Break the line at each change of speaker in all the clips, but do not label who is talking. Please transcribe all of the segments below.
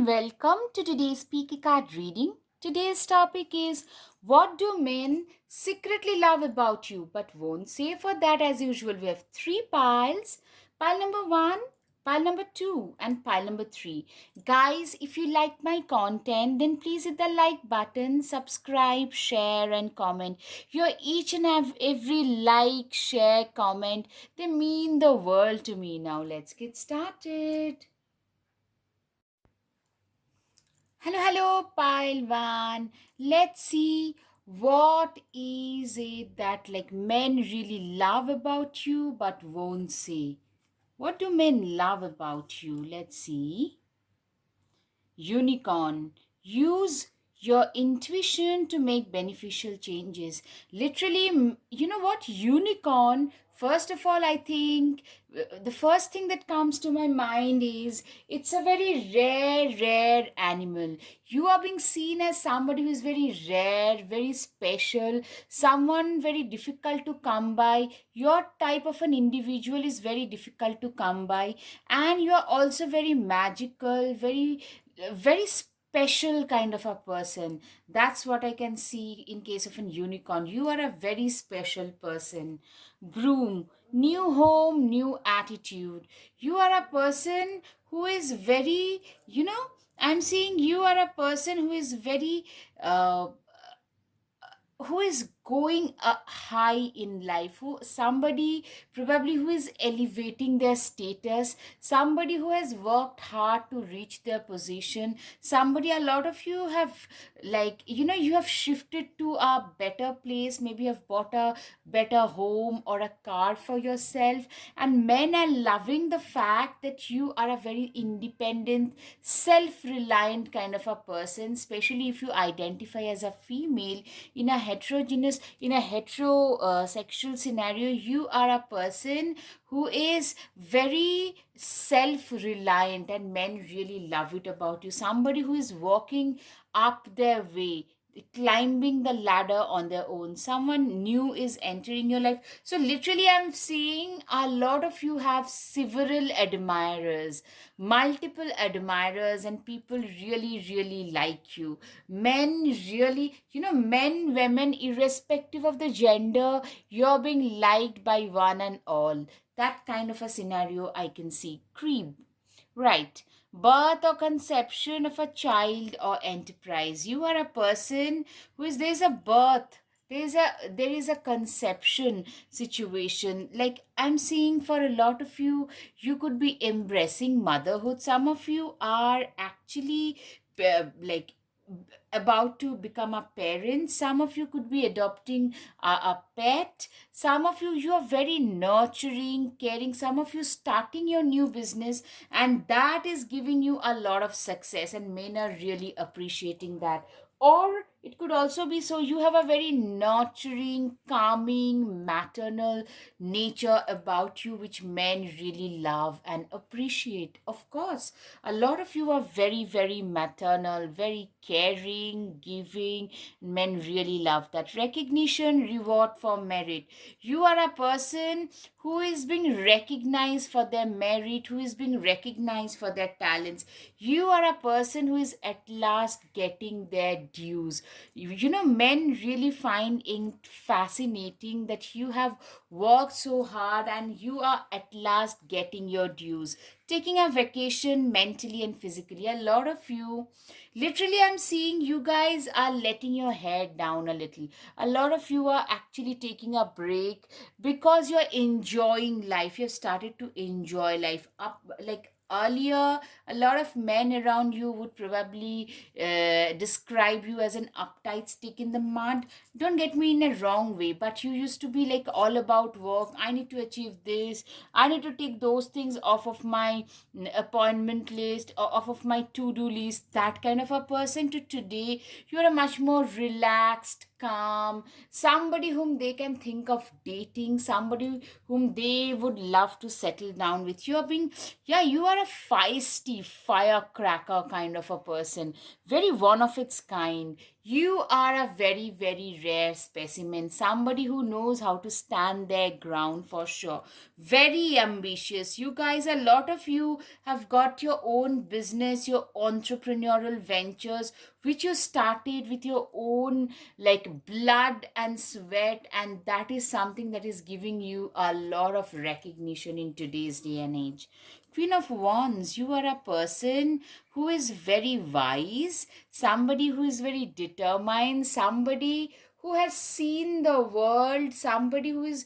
and welcome to today's Speaker Card reading. Today's topic is what do men secretly love about you but won't say? For that, as usual, we have three piles. Pile number one, pile number two, and pile number three. Guys, if you like my content, then please hit the like button, subscribe, share, and comment. Your each and every like, share, comment, they mean the world to me. Now, let's get started. Hello, pile one. Let's see what is it that like men really love about you but won't say. What do men love about you? Let's see. Unicorn. Use your intuition to make beneficial changes. Literally, you know what? Unicorn, first of all, I think the first thing that comes to my mind is it's a very rare animal. You are being seen as somebody who is very rare, very special, someone very difficult to come by. Your type of an individual is very difficult to come by, and you are also very magical, very special kind of a person. That's what I can see in case of an unicorn. You are a very special person. Broom. New home, new attitude. You are a person who is very, I'm seeing you are a person who is very who is going high in life, who somebody probably who is elevating their status, somebody who has worked hard to reach their position, somebody, a lot of you have, like, you have shifted to a better place, maybe have bought a better home or a car for yourself, and men are loving the fact that you are a very independent, self-reliant kind of a person, especially if you identify as a female. In a heterosexual scenario, you are a person who is very self-reliant, and men really love it about you. Somebody who is walking up their way, climbing the ladder on their own. Someone new is entering your life. So literally, I'm seeing a lot of you have several admirers, multiple admirers, and people really like you. Men really, men, women, irrespective of the gender, you're being liked by one and all. That kind of a scenario I can see. Creep. Right. Birth or conception of a child or enterprise. You are a person who is, there's a birth. There is a conception situation. Like, I'm seeing for a lot of you, you could be embracing motherhood. Some of you are actually like about to become a parent. Some of you could be adopting a pet. Some of you are very nurturing, caring. Some of you starting your new business, and that is giving you a lot of success, and men are really appreciating that. Or it could also be so you have a very nurturing, calming, maternal nature about you, which men really love and appreciate. Of course, a lot of you are very maternal, very caring, giving. Men really love that. Recognition, reward for merit. You are a person who is being recognized for their merit, who is being recognized for their talents. You are a person who is at last getting their dues. Men really find it fascinating that you have worked so hard and you are at last getting your dues, taking a vacation mentally and physically. A lot of you, literally, I'm seeing you guys are letting your hair down a little. A lot of you are actually taking a break because you're enjoying life. You've started to enjoy life up, like earlier, a lot of men around you would probably describe you as an uptight stick in the mud. Don't get me in a wrong way, but you used to be like all about work. I need to achieve this, I need to take those things off of my appointment list or off of my to-do list. That kind of a person. To today, you're a much more relaxed, calm, somebody whom they can think of dating, somebody whom they would love to settle down with. You are being, yeah, you are a feisty firecracker kind of a person, very one of its kind. You are a very, very rare specimen. Somebody who knows how to stand their ground for sure. Very ambitious. You guys, a lot of you have got your own business, your entrepreneurial ventures, which you started with your own like blood and sweat, and that is something that is giving you a lot of recognition in today's day and age. Queen of Wands, you are a person who is very wise, somebody who is very determined, somebody who has seen the world, somebody who is,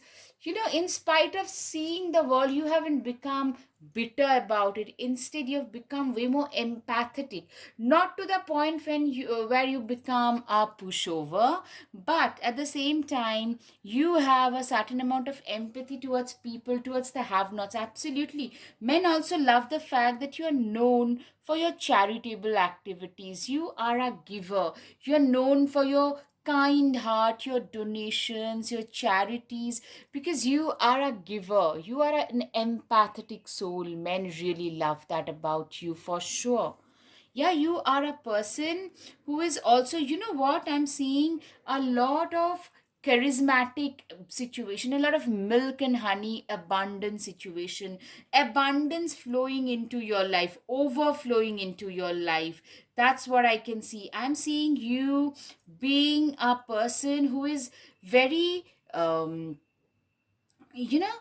in spite of seeing the world, you haven't become bitter about it. Instead, you've become way more empathetic. Not to the point where you become a pushover, but at the same time, you have a certain amount of empathy towards people, towards the have-nots. Absolutely. Men also love the fact that you are known for your charitable activities. You are a giver. You are known for your kind heart, your donations, your charities, because you are a giver. You are an empathetic soul. Men really love that about you for sure. Yeah, you are a person who is also, you know what, I'm seeing a lot of charismatic situation, a lot of milk and honey abundance situation, abundance flowing into your life, overflowing into your life. That's what I can see. I'm seeing you being a person who is very you know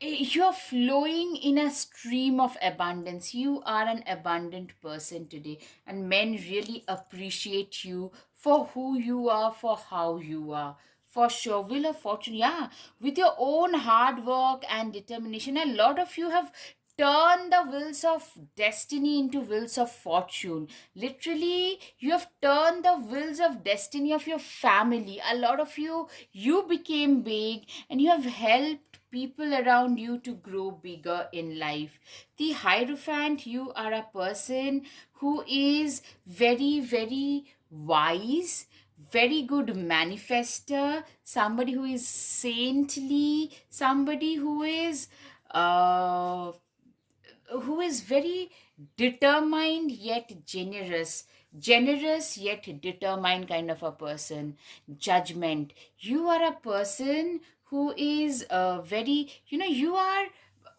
you're flowing in a stream of abundance. You are an abundant person today, and men really appreciate you for who you are, for how you are. For sure. Wheel of Fortune, yeah, with your own hard work and determination, a lot of you have turned the wheels of destiny into wheels of fortune. Literally, you have turned the wheels of destiny of your family. A lot of you became big, and you have helped people around you to grow bigger in life. The Hierophant, you are a person who is very, very wise, very good manifester, somebody who is saintly, somebody uh, who is very determined yet generous, generous yet determined kind of a person. Judgment, you are a person who is very, you are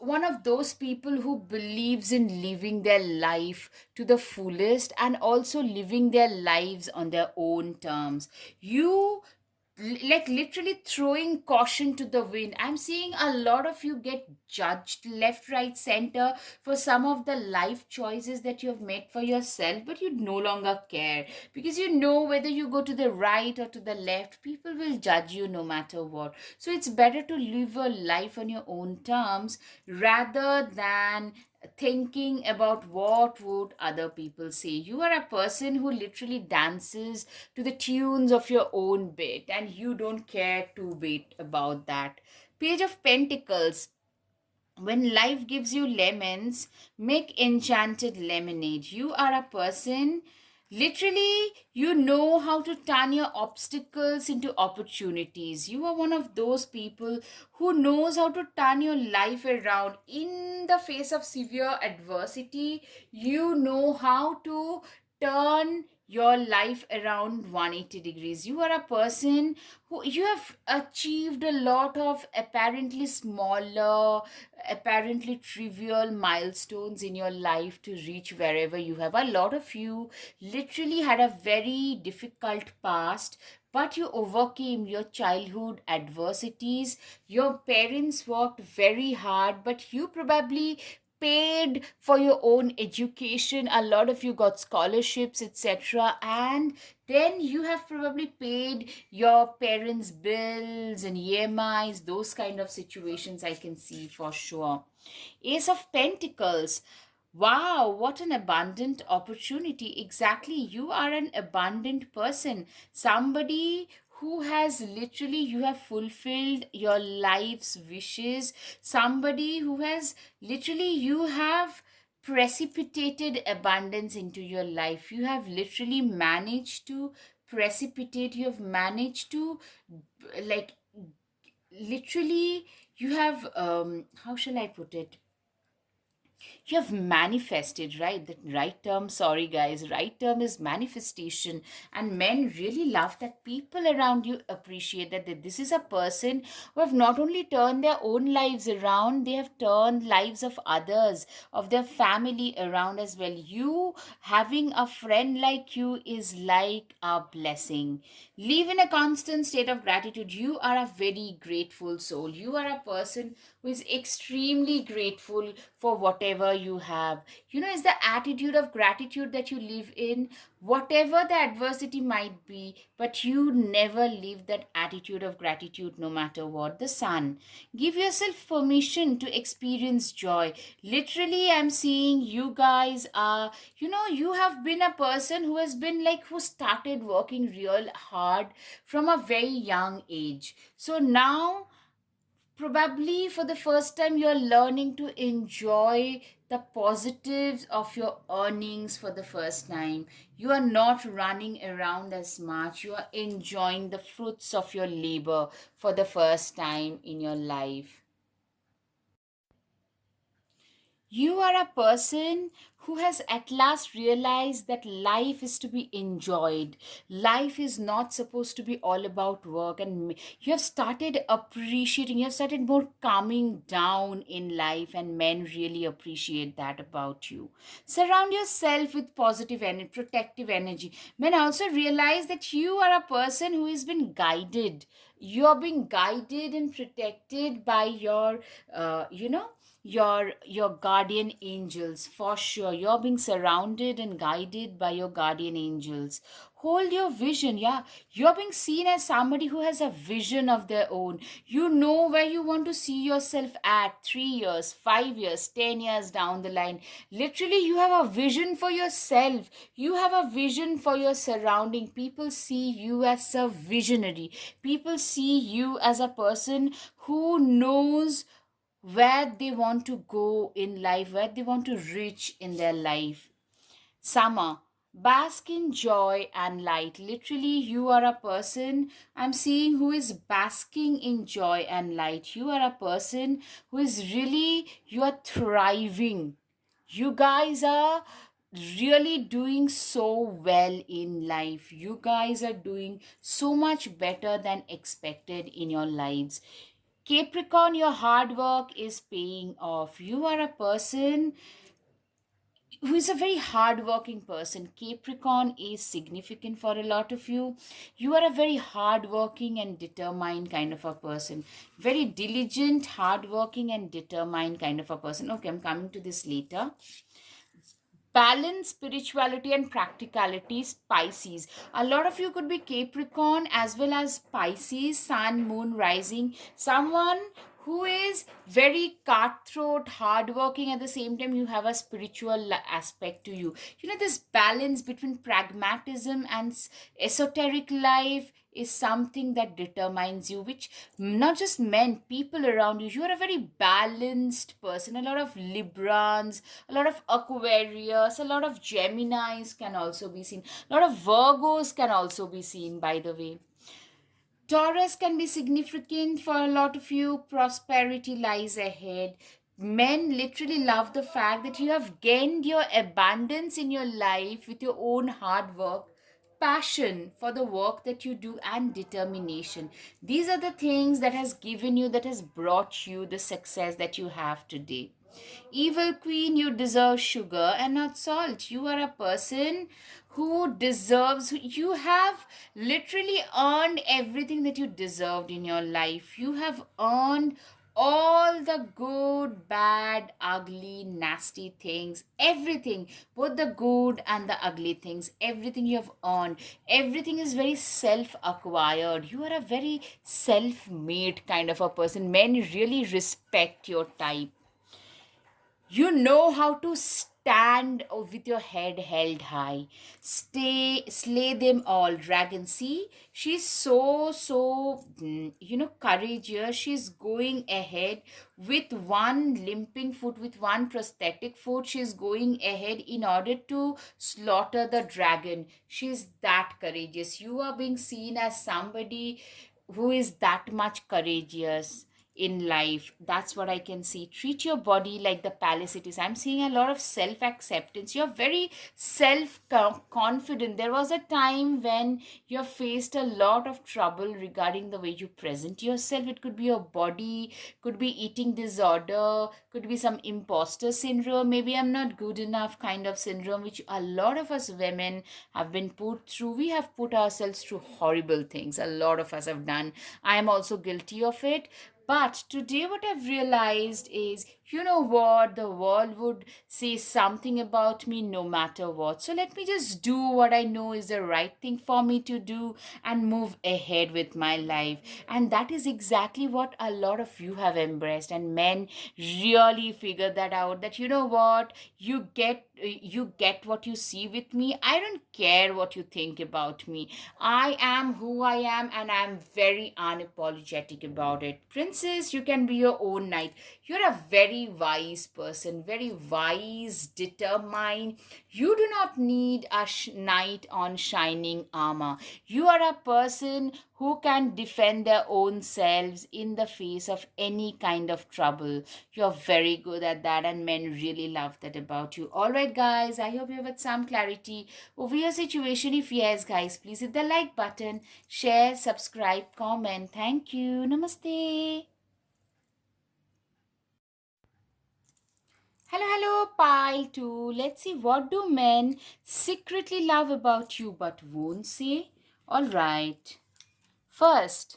one of those people who believes in living their life to the fullest and also living their lives on their own terms. You like literally throwing caution to the wind. I'm seeing a lot of you get judged left, right, center for some of the life choices that you have made for yourself, but you no longer care, because you know whether you go to the right or to the left, people will judge you no matter what. So it's better to live a life on your own terms rather than thinking about what would other people say. You are a person who literally dances to the tunes of your own bit, and you don't care two bit about that. Page of Pentacles, when life gives you lemons, make enchanted lemonade. You are a person, literally, you know how to turn your obstacles into opportunities. You are one of those people who knows how to turn your life around in the face of severe adversity. You know how to turn your life around 180 degrees. You are a person who, you have achieved a lot of apparently smaller, apparently trivial milestones in your life to reach wherever you have. A lot of you literally had a very difficult past, but you overcame your childhood adversities. Your parents worked very hard, but you probably paid for your own education. A lot of you got scholarships, etc., and then you have probably paid your parents' bills and EMIs, those kind of situations I can see for sure. Ace of Pentacles. Wow, what an abundant opportunity. Exactly. You are an abundant person. Somebody who has literally, you have fulfilled your life's wishes. Somebody who has literally, you have precipitated abundance into your life. You have literally managed to precipitate, you have managed to like literally, you have how shall I put it, You have manifested, right? The right term, sorry guys, right term is manifestation. And men really love that people around you appreciate that this is a person who have not only turned their own lives around, they have turned lives of others, of their family around as well. You having a friend like you is like a blessing. Live in a constant state of gratitude. You are a very grateful soul. You are a person who is extremely grateful for whatever you have. You know, it's the attitude of gratitude that you live in, whatever the adversity might be, but you never leave that attitude of gratitude no matter what. The sun. Give yourself permission to experience joy. Literally, I'm seeing you guys are, you have been a person who has been like, who started working real hard from a very young age. So now, probably for the first time, you're learning to enjoy the positives of your earnings for the first time. You are not running around as much. You are enjoying the fruits of your labor for the first time in your life. You are a person who has at last realized that life is to be enjoyed. Life is not supposed to be all about work, and you have started appreciating, you have started more calming down in life, and men really appreciate that about you. Surround yourself with positive and protective energy. Men also realize that you are a person who has been guided. You are being guided and protected by your, your guardian angels. For sure, you're being surrounded and guided by your guardian angels. Hold your vision. Yeah, you're being seen as somebody who has a vision of their own. You know where you want to see yourself at 3 years, 5 years, 10 years down the line. Literally, you have a vision for yourself. You have a vision for your surrounding. People see you as a visionary. People see you as a person who knows where they want to go in life, where they want to reach in their life. Summer, bask in joy and light. Literally, you are a person I'm seeing who is basking in joy and light. You are a person who is really, you are thriving. You guys are really doing so well in life. You guys are doing so much better than expected in your lives. Capricorn, your hard work is paying off. You are a person who is a very hardworking person. Capricorn is significant for a lot of you. You are a very hardworking and determined kind of a person. Very diligent, hardworking, and determined kind of a person. Okay, I'm coming to this later. Balance spirituality and practicality is Pisces. A lot of you could be Capricorn as well as Pisces, Sun, Moon, Rising. Someone who is very cutthroat, hardworking. At the same time, you have a spiritual aspect to you. You know, this balance between pragmatism and esoteric life is something that determines you, which not just men, people around you. You are a very balanced person. A lot of Librans, a lot of Aquarius, a lot of Geminis can also be seen. A lot of Virgos can also be seen, by the way. Taurus can be significant for a lot of you. Prosperity lies ahead. Men literally love the fact that you have gained your abundance in your life with your own hard work, passion for the work that you do, and determination. These are the things that has given you, that has brought you the success that you have today. Evil queen, you deserve sugar and not salt. You are a person who deserves, you have literally earned everything that you deserved in your life. You have earned all the good, bad, ugly, nasty things, everything, both the good and the ugly things, everything you have earned. Everything is very self acquired. You are a very self made kind of a person. Men really respect your type. You know how to stand with your head held high. Stay, slay them all. Dragon, see, she's so courageous. She's going ahead with one limping foot, with one prosthetic foot. She's going ahead in order to slaughter the dragon. She's that courageous. You are being seen as somebody who is that much courageous. in life. That's what I can see. Treat your body like the palace it is. I'm seeing a lot of self acceptance. You're very self confident. There was a time when you faced a lot of trouble regarding the way you present yourself. It could be your body, could be eating disorder, could be some imposter syndrome, maybe I'm not good enough kind of syndrome, which a lot of us women have been put through. We have put ourselves through horrible things. A lot of us have done. I am also guilty of it. But today, what I've realized is, you know what? The world would say something about me no matter what. So let me just do what I know is the right thing for me to do and move ahead with my life. And that is exactly what a lot of you have embraced. And men really figure that out, that you know what? You get what you see with me. I don't care what you think about me. I am who I am, and I'm very unapologetic about it. Princess, you can be your own knight. You're a very wise person, very wise, determined. You do not need a knight on shining armor. You are a person who can defend their own selves in the face of any kind of trouble. You're very good at that, and men really love that about you. All right, guys, I hope you have had some clarity over your situation. If yes, guys, please hit the like button, share, subscribe, comment. Thank you. Namaste. Hello, hello, pile 2. Let's see, what do men secretly love about you but won't say? All right. First,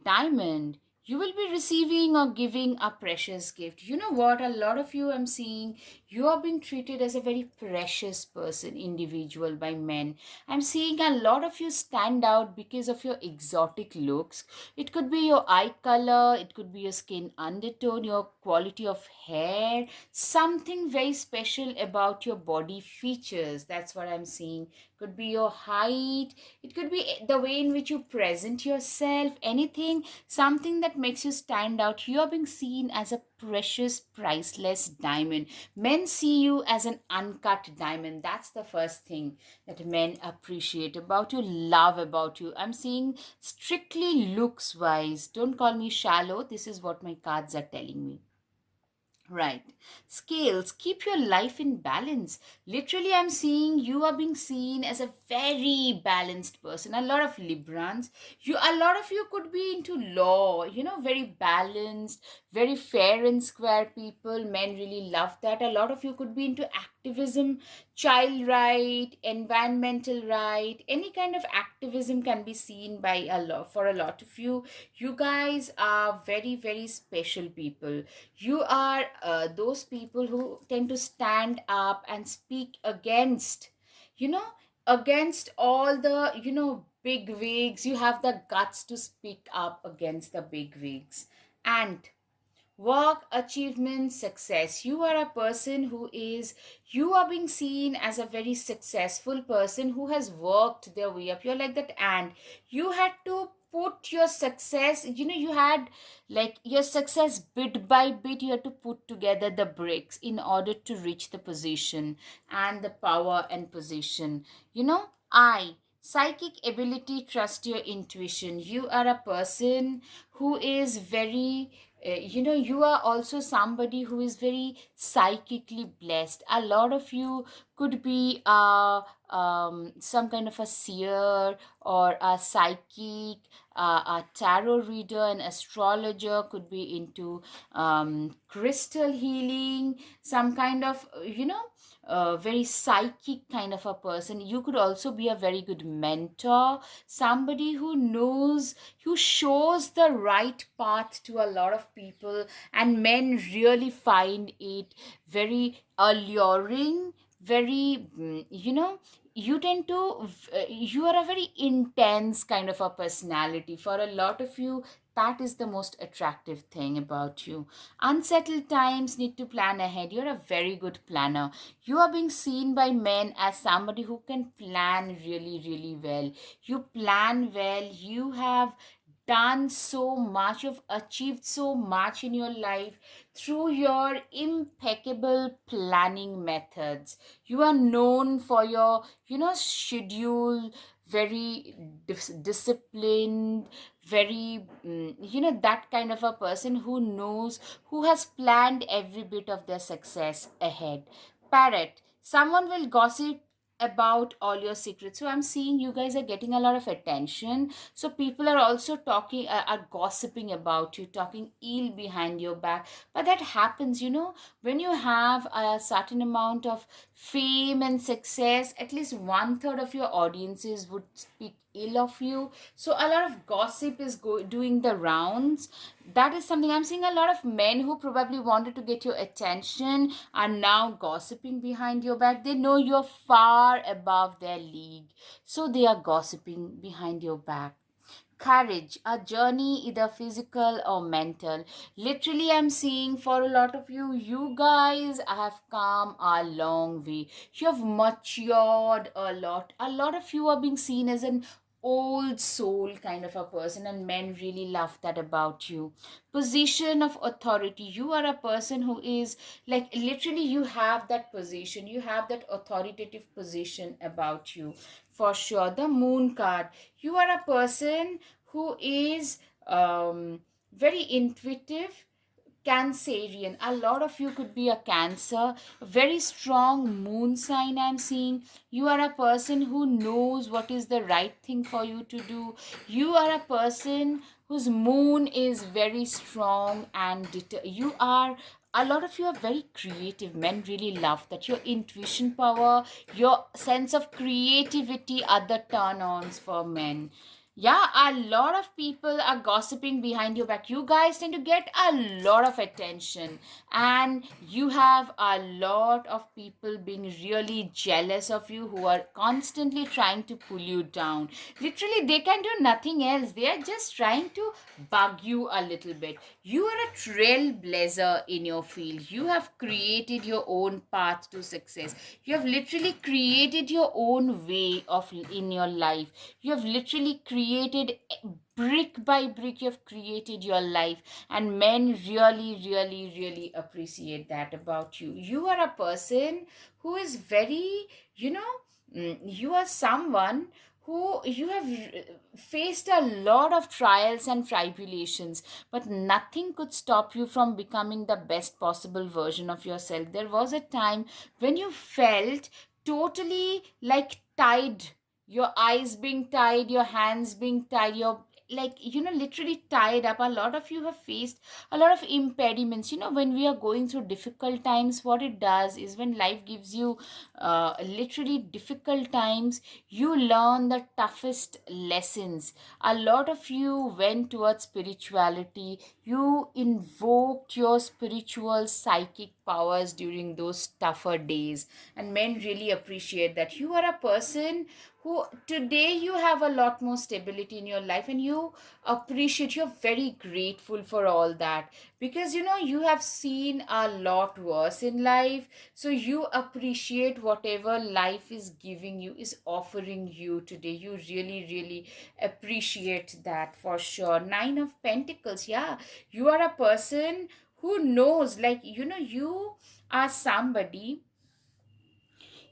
diamond. You will be receiving or giving a precious gift. You know what? A lot of you I'm seeing, you are being treated as a very precious person, individual by men. I'm seeing a lot of you stand out because of your exotic looks. It could be your eye color, it could be your skin undertone, your quality of hair, something very special about your body features. That's what I'm seeing. Could be your height, it could be the way in which you present yourself, anything, something that makes you stand out. You are being seen as a precious, priceless diamond. Men see you as an uncut diamond. That's the first thing that men appreciate about you, love about you. I'm seeing strictly looks wise. Don't call me shallow. This is what my cards are telling me. Right. Scales, keep your life in balance. Literally, I'm seeing you are being seen as a very balanced person. A lot of Librans, a lot of you could be into law, very balanced, very fair and square people. Men really love that. A lot of you could be into activism, child right, environmental right. Any kind of activism can be seen by for a lot of you. You guys are very, very special people. You are those people who tend to stand up and speak against, you know against all the big wigs. You have the guts to speak up against the big wigs. And work, achievement, success. You are a person you are being seen as a very successful person who has worked their way up. You're like that, and you had to put your success, you had like your success bit by bit. You had to put together the bricks in order to reach the position and the power and position. I psychic ability, trust your intuition. You are a person who is very you are also somebody who is very psychically blessed. A lot of you could be some kind of a seer or a psychic, a tarot reader, an astrologer, could be into crystal healing, some kind of very psychic kind of a person. You could also be a very good mentor, somebody who shows the right path to a lot of people, and men really find it very alluring, very you tend to you are a very intense kind of a personality. For a lot of you, that is the most attractive thing about you. Unsettled times, need to plan ahead. You're a very good planner. You are being seen by men as somebody who can plan really, really well. You plan well. You have done so much, you've achieved so much in your life through your impeccable planning methods. You are known for your schedule, very disciplined, very, that kind of a person who knows, who has planned every bit of their success ahead. Parrot, someone will gossip about all your secrets. So I'm seeing you guys are getting a lot of attention. So people are also talking, are gossiping about you, talking ill behind your back. But that happens, when you have a certain amount of fame and success, at least one third of your audiences would speak ill of you. So a lot of gossip is doing the rounds. That is something I'm seeing. A lot of men who probably wanted to get your attention are now gossiping behind your back. They know you're far above their league, so they are gossiping behind your back. Courage, a journey either physical or mental. Literally, I'm seeing for a lot of you, you guys have come a long way. You have matured a lot. A lot of you are being seen as an old soul kind of a person, and men really love that about you. Position of authority, you are a person who is like, literally, you have that position, you have that authoritative position about you. For sure, the moon card, you are a person who is very intuitive. Cancerian, a lot of you could be a Cancer, a very strong moon sign. I'm seeing you are a person who knows what is the right thing for you to do. You are a person whose moon is very strong and you are, a lot of you are very creative. Men really love that. Your intuition power, your sense of creativity are the turn ons for men. Yeah, a lot of people are gossiping behind your back. You guys tend to get a lot of attention, and you have a lot of people being really jealous of you, who are constantly trying to pull you down. Literally, they can do nothing else. They are just trying to bug you a little bit. You are a trailblazer in your field. You have created your own path to success. You have literally created your own way of in your life. You have literally created, brick by brick, you have created your life, and men really, really, really appreciate that about you. You are a person who is very, you are someone who, you have faced a lot of trials and tribulations, but nothing could stop you from becoming the best possible version of yourself. There was a time when you felt totally like tied, your eyes being tied, your hands being tied, your, like, literally tied up. A lot of you have faced a lot of impediments. When we are going through difficult times, what it does is, when life gives you literally difficult times, you learn the toughest lessons. A lot of you went towards spirituality. You invoked your spiritual psychic powers during those tougher days, and men really appreciate that. You are a person who, today, you have a lot more stability in your life, and you appreciate, you're very grateful for all that, because you have seen a lot worse in life. So you appreciate whatever life is giving you, is offering you today. You really, really appreciate that, for sure. Nine of Pentacles, yeah, you are a person who knows, like, you are somebody,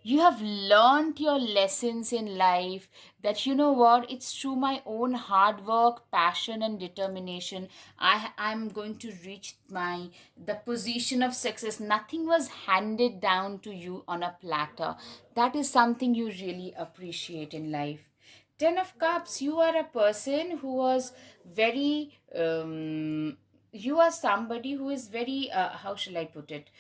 you have learned your lessons in life, that, what, it's through my own hard work, passion and determination, I'm going to reach the position of success. Nothing was handed down to you on a platter. That is something you really appreciate in life. Ten of Cups, you are a person who was very, you are somebody who is very, how shall I put it,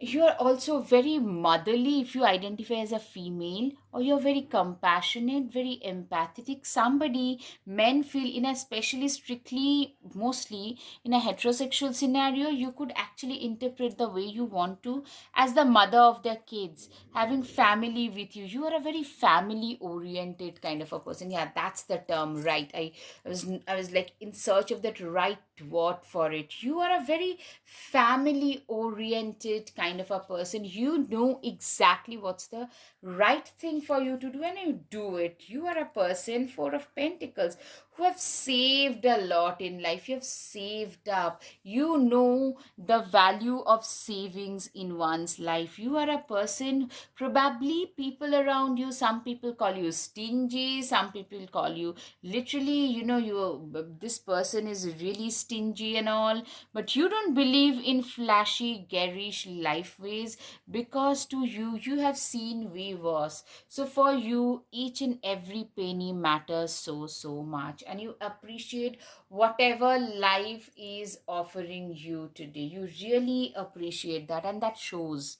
you are also very motherly if you identify as a female, or you're very compassionate, very empathetic. Somebody, men feel, in a, especially strictly, mostly in a heterosexual scenario, you could actually interpret the way you want to, as the mother of their kids, having family with you. You are a very family oriented kind of a person. Yeah, that's the term, right? I was like in search of that right word for it. You are a very family oriented kind of a person. You know exactly what's the right thing for you to do, and you do it. You are a person, Four of Pentacles, who have saved a lot in life. You have saved up. You know the value of savings in one's life. You are a person, probably people around you, some people call you stingy, some people call you literally, this person is really stingy and all, but you don't believe in flashy, garish life ways, because to you, you have seen way worse. So for you, each and every penny matters so, so much, and you appreciate whatever life is offering you today. You really appreciate that, and that shows.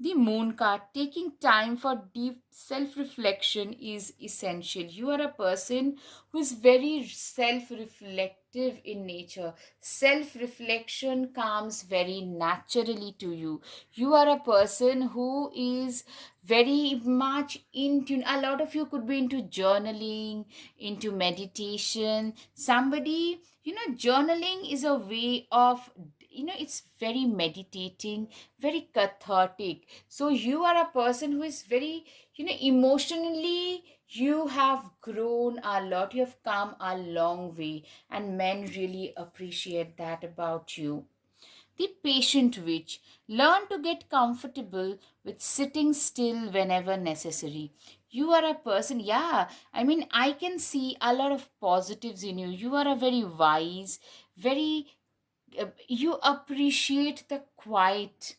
The moon card, taking time for deep self reflection is essential. You are a person who is very self reflective in nature. Self reflection comes very naturally to you. You are a person who is very much into, a lot of you could be into journaling, into meditation. Somebody, journaling is a way of, it's very meditating, very cathartic. So you are a person who is very, emotionally, you have grown a lot, you have come a long way, and men really appreciate that about you. The patient witch, learn to get comfortable with sitting still whenever necessary. You are a person, yeah, I mean, I can see a lot of positives in you. You are a very wise, very, you appreciate the quiet.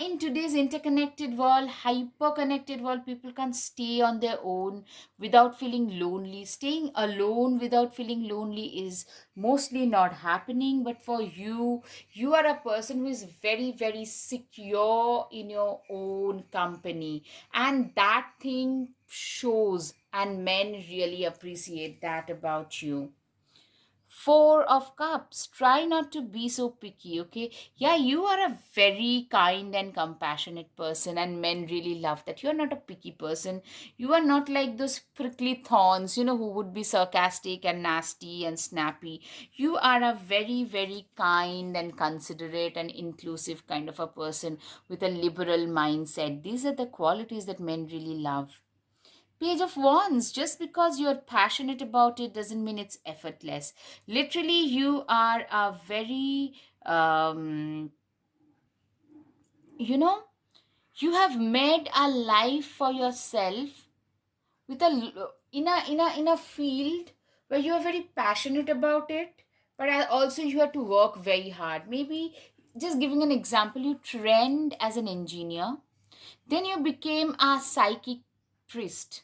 In today's interconnected world, hyper connected world, people can't stay on their own without feeling lonely. Staying alone without feeling lonely is mostly not happening, but for you, you are a person who is very, very secure in your own company, and that thing shows, and men really appreciate that about you. Four of Cups, try not to be so picky, okay? Yeah, you are a very kind and compassionate person, and men really love that. You're not a picky person. You are not like those prickly thorns, who would be sarcastic and nasty and snappy. You are a very, very kind and considerate and inclusive kind of a person with a liberal mindset. These are the qualities that men really love. Page of Wands, just because you're passionate about it doesn't mean it's effortless. Literally, you are a very, you know, you have made a life for yourself with in a field where you are very passionate about it, but also you have to work very hard. Maybe, just giving an example, you trained as an engineer, then you became a psychic priest,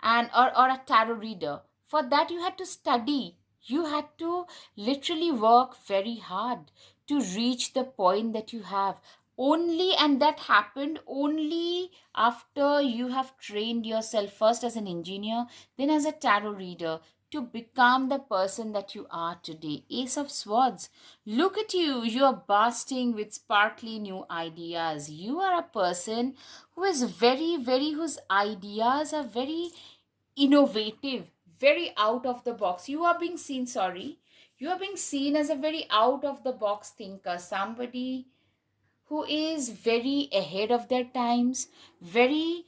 or a tarot reader. For that, you had to study. You had to literally work very hard to reach the point that you have. Only, and that happened only after you have trained yourself first as an engineer, then as a tarot reader, to become the person that you are today. Ace of Swords. Look at you. You are bursting with sparkly new ideas. You are a person who is very, very, whose ideas are very innovative, very out of the box. You are being seen, sorry. You are being seen as a very out of the box thinker, somebody who is very ahead of their times, very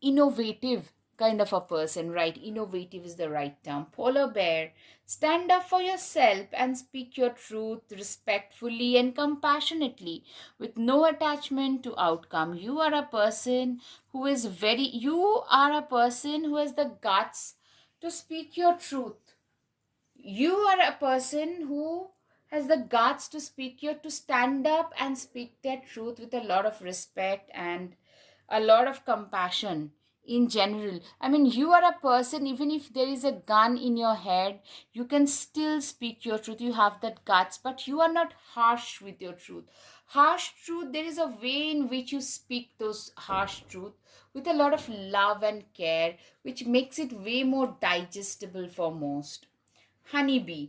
innovative kind of a person, right? Innovative is the right term. Polar bear, stand up for yourself and speak your truth respectfully and compassionately with no attachment to outcome. You are a person who is very, you are a person who has the guts to speak your truth. You are a person who has the guts to speak your, to stand up and speak their truth with a lot of respect and a lot of compassion in general. I mean, you are a person, even if there is a gun in your head, you can still speak your truth. You have that guts, but you are not harsh with your truth. Harsh truth, there is a way in which you speak those harsh truth with a lot of love and care, which makes it way more digestible for most. Honeybee.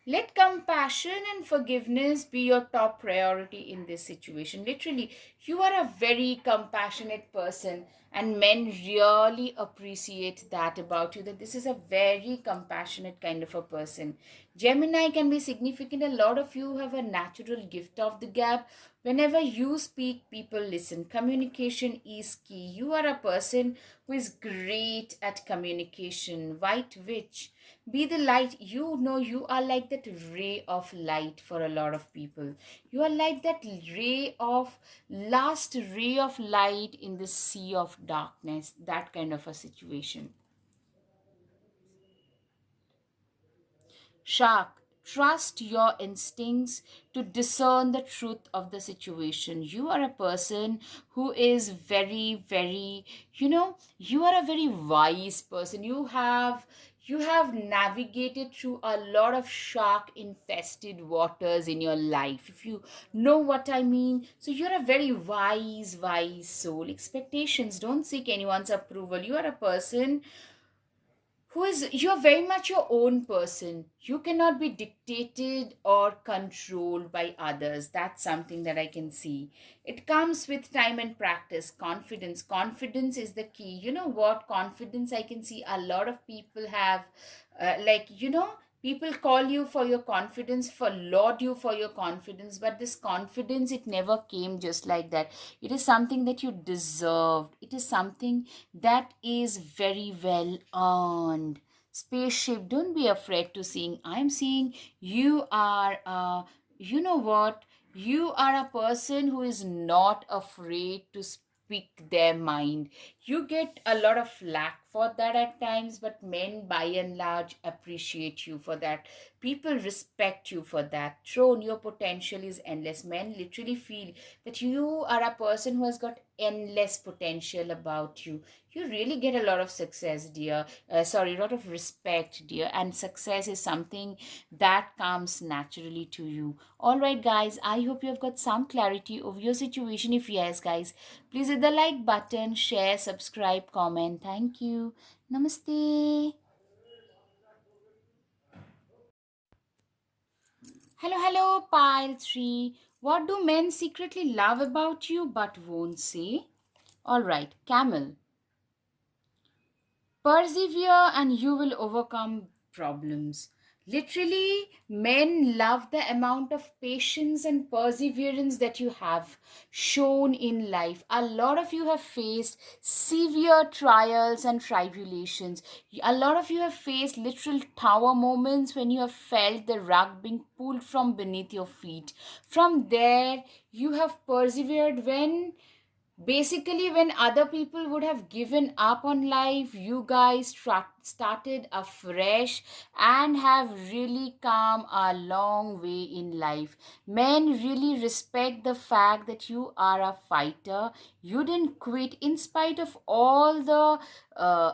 Let compassion and forgiveness be your top priority in this situation. Literally, you are a very compassionate person, and men really appreciate that about you, that this is a very compassionate kind of a person. Gemini can be significant. A lot of you have a natural gift of the gap. Whenever you speak, people listen. Communication is key. You are a person who is great at communication. White witch. Be the light. You know you are like that ray of light for a lot of people. You are like that ray of last ray of light in the sea of darkness. That kind of a situation. Shark, trust your instincts to discern the truth of the situation. You are a person who is very, very, you are a very wise person. You have navigated through a lot of shark infested waters in your life, if you know what I mean. So you're a very wise soul. Expectations, don't seek anyone's approval. You are a person who is, you're very much your own person. You cannot be dictated or controlled by others. That's something that I can see. It comes with time and practice. Confidence is the key. You know what? Confidence, I can see a lot of people have, people call you for your confidence, for laud you for your confidence, but this confidence, it never came just like that. It is something that you deserved. It is something that is very well earned. Spaceship, don't be afraid to sing. I'm seeing you are, you know what? You are a person who is not afraid to speak their mind. You get a lot of flack for that at times, but men by and large appreciate you for that. People respect you for that. Throne, your potential is endless. Men literally feel that you are a person who has got endless potential about you. You really get a lot of success, dear. A lot of respect, dear. And success is something that comes naturally to you. All right, guys, I hope you have got some clarity of your situation. If yes, guys, please hit the like button, share, subscribe, comment. Thank you. Namaste. Hello, hello, pile 3. What do men secretly love about you but won't say? All right, camel. Persevere and you will overcome problems. Literally, men love the amount of patience and perseverance that you have shown in life. A lot of you have faced severe trials and tribulations. A lot of you have faced literal tower moments when you have felt the rug being pulled from beneath your feet. From there, you have persevered when, basically, when other people would have given up on life, you guys started afresh and have really come a long way in life. Men really respect the fact that you are a fighter. You didn't quit in spite of all the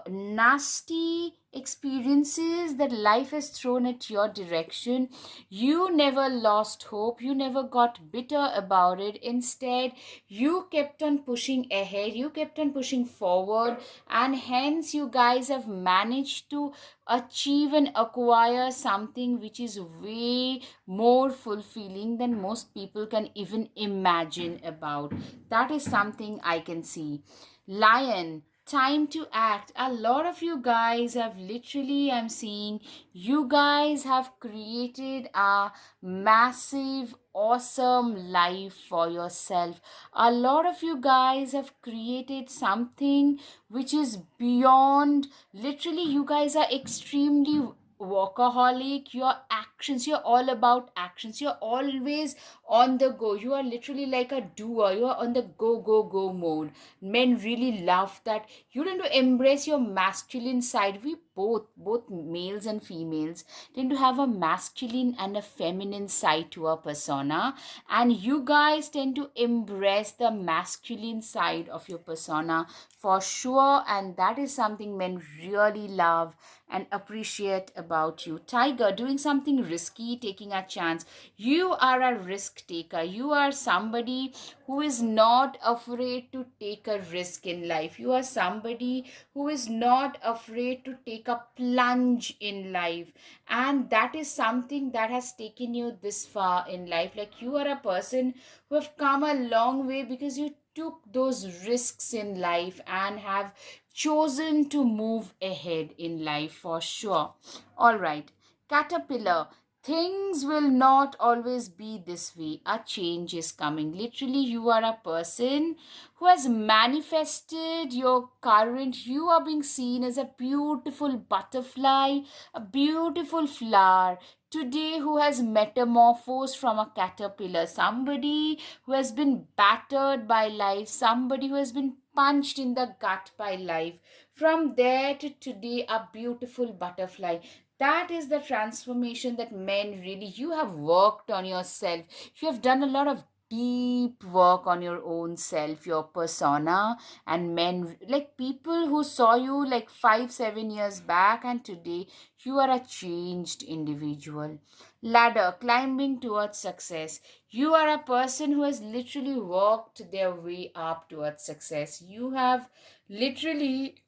nasty experiences that life has thrown at your direction. You never lost hope. You never got bitter about it. Instead, you kept on pushing ahead. You kept on pushing forward, and hence you guys have managed to achieve and acquire something which is way more fulfilling than most people can even imagine about. That is something I can see. Lion, time to act. A lot of you guys have literally, I'm seeing, you guys have created a massive awesome life for yourself. A lot of you guys have created something which is beyond. Literally, you guys are extremely workaholic. Your actions, you're all about actions. You're always on the go. You are literally like a doer. You are on the go mode. Men really love that. You tend to embrace your masculine side. We both males and females tend to have a masculine and a feminine side to our persona, and you guys tend to embrace the masculine side of your persona for sure, and that is something men really love and appreciate about you. Tiger, doing something risky, taking a chance. You are a risk taker. You are somebody who is not afraid to take a risk in life. You are somebody who is not afraid to take a plunge in life, and that is something that has taken you this far in life. Like, you are a person who have come a long way because you took those risks in life and have chosen to move ahead in life for sure. All right, caterpillar, Things will not always be this way. A change is coming. Literally, you are a person who has manifested your current. You are being seen as a beautiful butterfly, a beautiful flower. Today, who has metamorphosed from a caterpillar, somebody who has been battered by life, somebody who has been punched in the gut by life. From there to today, a beautiful butterfly. That is the transformation that men really, you have worked on yourself. You have done a lot of deep work on your own self, your persona. And men, like people who saw you like 5 7 years back, and today you are a changed individual. Ladder climbing towards success. You are a person who has literally walked their way up towards success. You have literally,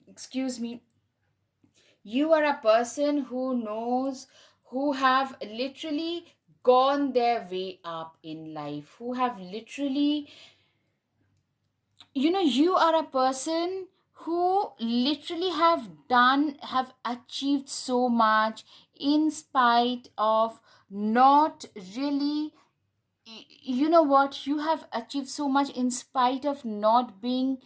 excuse me, you are a person who knows, who have literally gone their way up in life, who have literally, you are a person who literally have achieved so much in spite of not really, you know what, you have achieved so much in spite of not being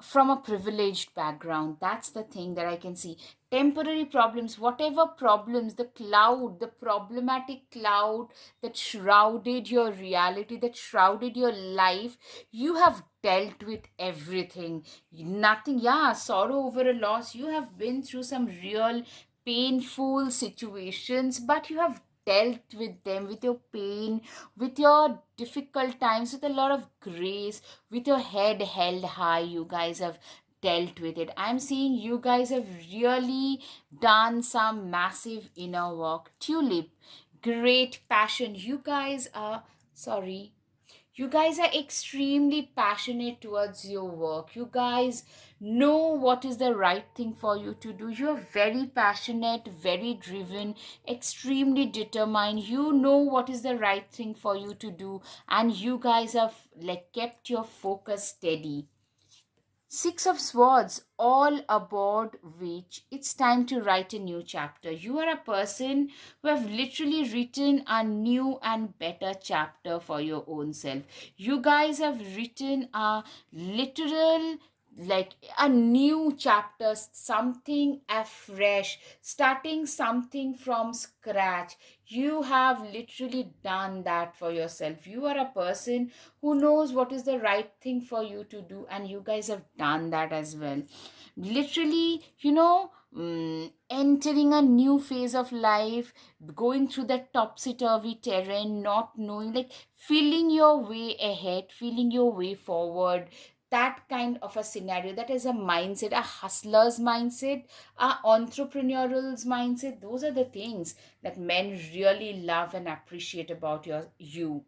from a privileged background. That's the thing that I can see. Temporary problems, whatever problems, the cloud, the problematic cloud that shrouded your reality, that shrouded your life, you have dealt with everything. Nothing, yeah, sorrow over a loss. You have been through some real painful situations, but you have dealt with them, with your pain, with your difficult times, with a lot of grace, with your head held high. You guys have dealt with it. I'm seeing you guys have really done some massive inner work. Tulip, great passion. You guys are, sorry, you guys are extremely passionate towards your work. You guys know what is the right thing for you to do. You are very passionate, very driven, extremely determined. You know what is the right thing for you to do, and you guys have like kept your focus steady. Six of Swords, all aboard which it's time to write a new chapter. You are a person who have literally written a new and better chapter for your own self. You guys have written a literal, like a new chapter, something afresh, starting something from scratch. You have literally done that for yourself. You are a person who knows what is the right thing for you to do, and you guys have done that as well. Literally, entering a new phase of life, going through that topsy-turvy terrain, not knowing, like feeling your way ahead, feeling your way forward. That kind of a scenario, that is a mindset, a hustler's mindset, a entrepreneurial's mindset. Those are the things that men really love and appreciate about you.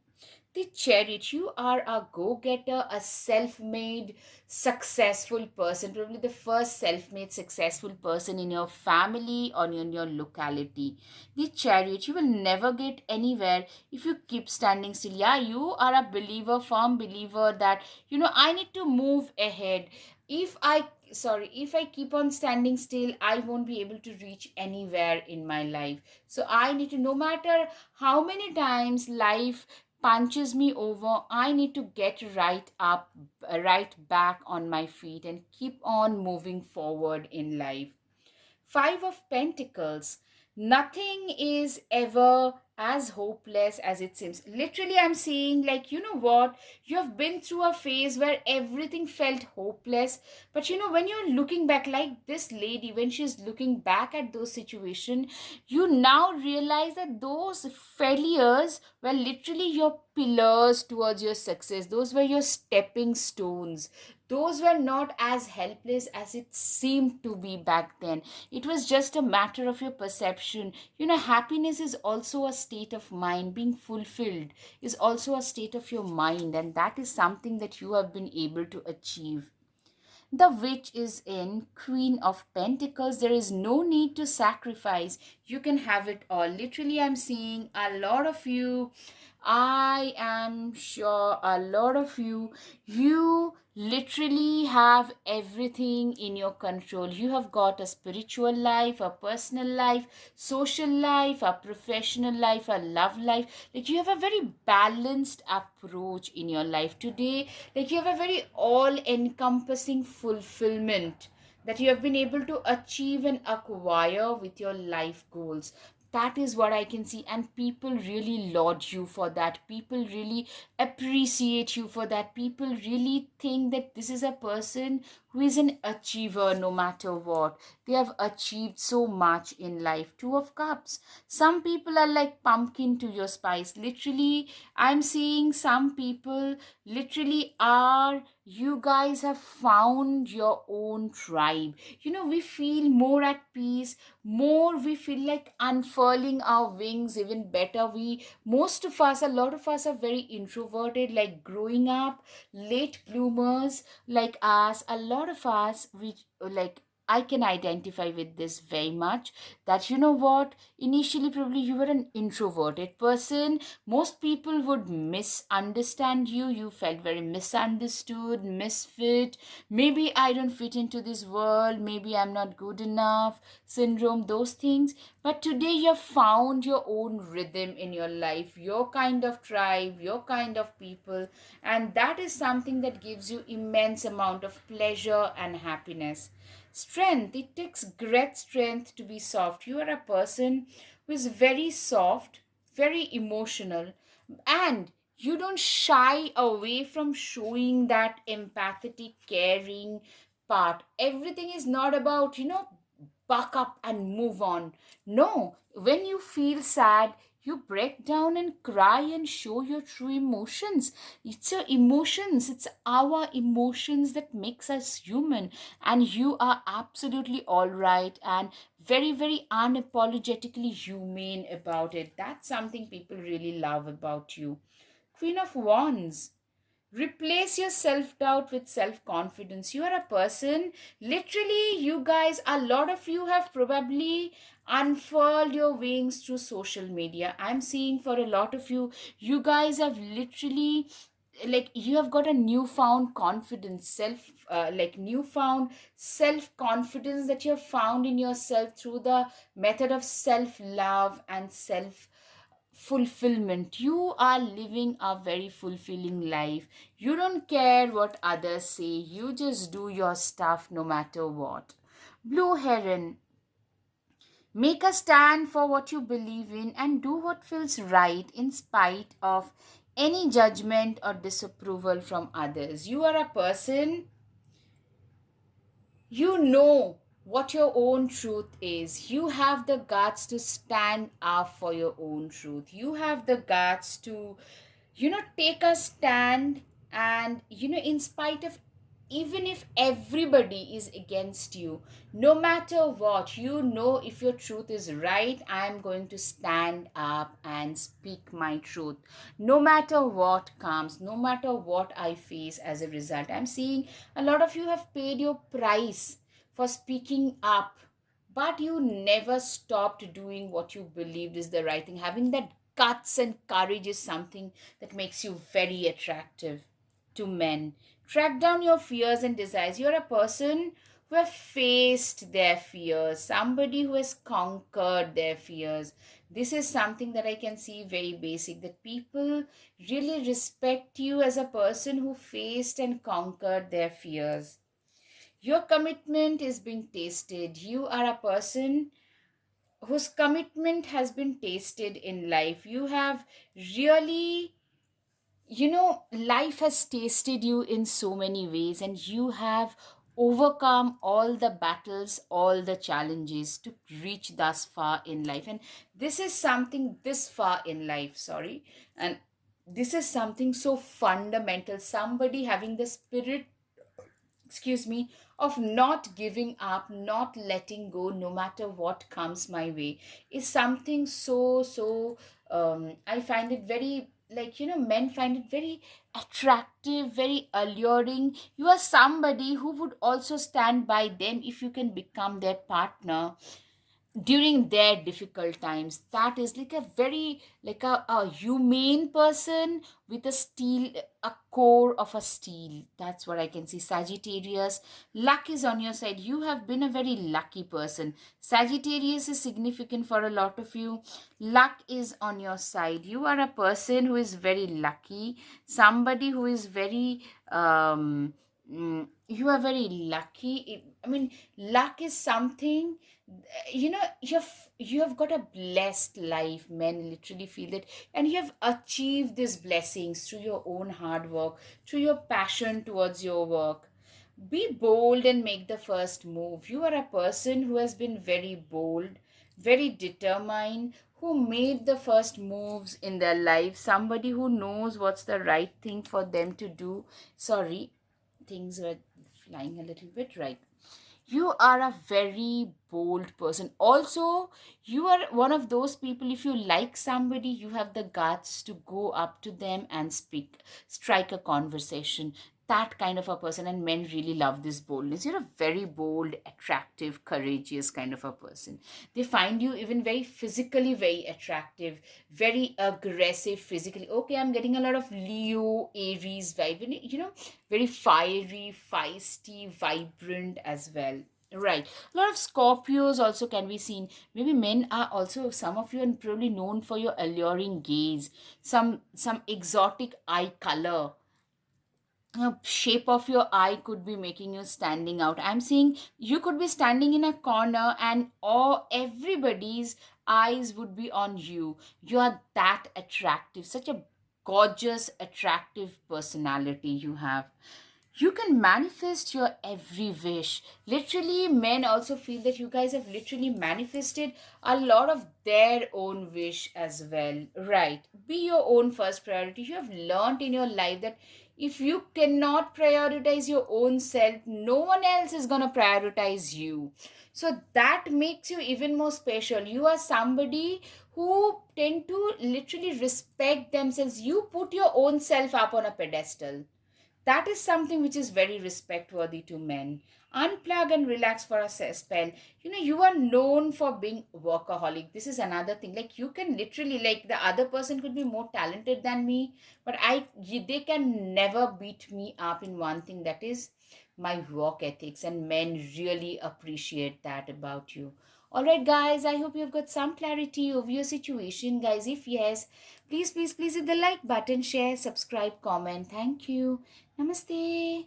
The Chariot, you are a go getter, a self made, successful person, probably the first self made, successful person in your family or in your locality. The Chariot, you will never get anywhere if you keep standing still. Yeah, you are a believer, firm believer that, I need to move ahead. If I keep on standing still, I won't be able to reach anywhere in my life. So I need to, no matter how many times life punches me over, I need to get right up, right back on my feet and keep on moving forward in life. Five of Pentacles. Nothing is ever as hopeless as it seems. Literally, I'm seeing, like, you know what? You have been through a phase where everything felt hopeless. But when you're looking back, like this lady, when she's looking back at those situations, you now realize that those failures were literally your pillars towards your success. Those were your stepping stones. Those were not as helpless as it seemed to be back then. It was just a matter of your perception. Happiness is also a state of mind. Being fulfilled is also a state of your mind, and that is something that you have been able to achieve. The witch is in Queen of Pentacles. There is no need to sacrifice. You can have it all. Literally, I'm seeing a lot of you. I am sure a lot of you literally have everything in your control. You have got a spiritual life, a personal life, social life, a professional life, a love life. Like, you have a very balanced approach in your life today. Like, you have a very all encompassing fulfillment that you have been able to achieve and acquire with your life goals. That is what I can see, and people really laud you for that. People really appreciate you for that. People really think that this is a person who is an achiever no matter what. They have achieved so much in life. Two of Cups. Some people are like pumpkin to your spice. Literally, I'm seeing some people literally are, you guys have found your own tribe. We feel more at peace, more we feel like unfurling our wings even better. We, most of us, a lot of us are very introverted, like growing up late bloomers like us. A lot of us, we like, I can identify with this very much, that what, initially probably you were an introverted person. Most people would misunderstand you. You felt very misunderstood, misfit. Maybe I don't fit into this world, maybe I'm not good enough syndrome, those things. But today you have found your own rhythm in your life, your kind of tribe, your kind of people, and that is something that gives you immense amount of pleasure and happiness. Strength, it takes great strength to be soft. You are a person who is very soft, very emotional, and you don't shy away from showing that empathetic, caring part. Everything is not about, buck up and move on. No, when you feel sad, you break down and cry and show your true emotions. It's your emotions, it's our emotions that makes us human. And you are absolutely all right and very, very unapologetically humane about it. That's something people really love about you. Queen of Wands. Replace your self doubt with self confidence. You are a person, literally, you guys, a lot of you have probably unfurled your wings through social media. I'm seeing for a lot of you, you guys have literally, like, you have got a newfound confidence, newfound self confidence that you have found in yourself through the method of self love and self fulfillment. You are living a very fulfilling life. You don't care what others say, you just do your stuff no matter what. Blue Heron. Make a stand for what you believe in and do what feels right in spite of any judgment or disapproval from others. You are a person, you know what your own truth is. You have the guts to stand up for your own truth. You have the guts to, take a stand. And, in spite of, even if everybody is against you, no matter what, if your truth is right, I am going to stand up and speak my truth. No matter what comes, no matter what I face as a result. I'm seeing a lot of you have paid your price for speaking up, but you never stopped doing what you believed is the right thing. Having that guts and courage is something that makes you very attractive to men. Track down your fears and desires. You're a person who have faced their fears, somebody who has conquered their fears. This is something that I can see very basic, that people really respect you as a person who faced and conquered their fears. Your commitment is being tasted. You are a person whose commitment has been tasted in life. You have really, life has tasted you in so many ways, and you have overcome all the battles, all the challenges to reach thus far in life. And this is something, this far in life, sorry. And this is something so fundamental. Somebody having the spirit, excuse me, of not giving up, not letting go no matter what comes my way, is something so I find it very, like, men find it very attractive, very alluring. You are somebody who would also stand by them if you can become their partner. during their difficult times. That is like a very, like a humane person with a steel, a core of a steel. That's what I can see. Sagittarius, luck is on your side. You have been a very lucky person. Sagittarius is significant for a lot of you. Luck is on your side. You are a person who is very lucky, somebody who is very you are very lucky. I mean, luck is something, you have got a blessed life. Men literally feel that, and you have achieved these blessings through your own hard work, through your passion towards your work. Be bold and make the first move. You are a person who has been very bold, very determined, who made the first moves in their life, somebody who knows what's the right thing for them to do. Sorry, things were flying a little bit, right? You are a very bold person. Also, you are one of those people, if you like somebody, you have the guts to go up to them and speak, strike a conversation. That kind of a person, and men really love this boldness. You're a very bold, attractive, courageous kind of a person. They find you even very physically very attractive, very aggressive physically. Okay, I'm getting a lot of Leo, Aries vibe, very fiery, feisty, vibrant as well. Right. A lot of Scorpios also can be seen. Maybe men are also, some of you are probably known for your alluring gaze, some exotic eye color. Shape of your eye could be making you standing out. I'm seeing you could be standing in a corner and all everybody's eyes would be on you. You are that attractive, such a gorgeous, attractive personality you have. You can manifest your every wish. Literally, men also feel that you guys have literally manifested a lot of their own wish as well. Right. Be your own first priority. You have learned in your life that if you cannot prioritize your own self, no one else is going to prioritize you. So that makes you even more special. You are somebody who tend to literally respect themselves. You put your own self up on a pedestal. That is something which is very respect worthy to men. Unplug and relax for a spell. You are known for being workaholic. This is another thing. Like, you can literally, like, the other person could be more talented than me, but they can never beat me up in one thing, that is my work ethics, and men really appreciate that about you. All right, guys, I hope you've got some clarity over your situation, guys. If yes, please, please, please hit the like button, share, subscribe, comment. Thank you. Namaste.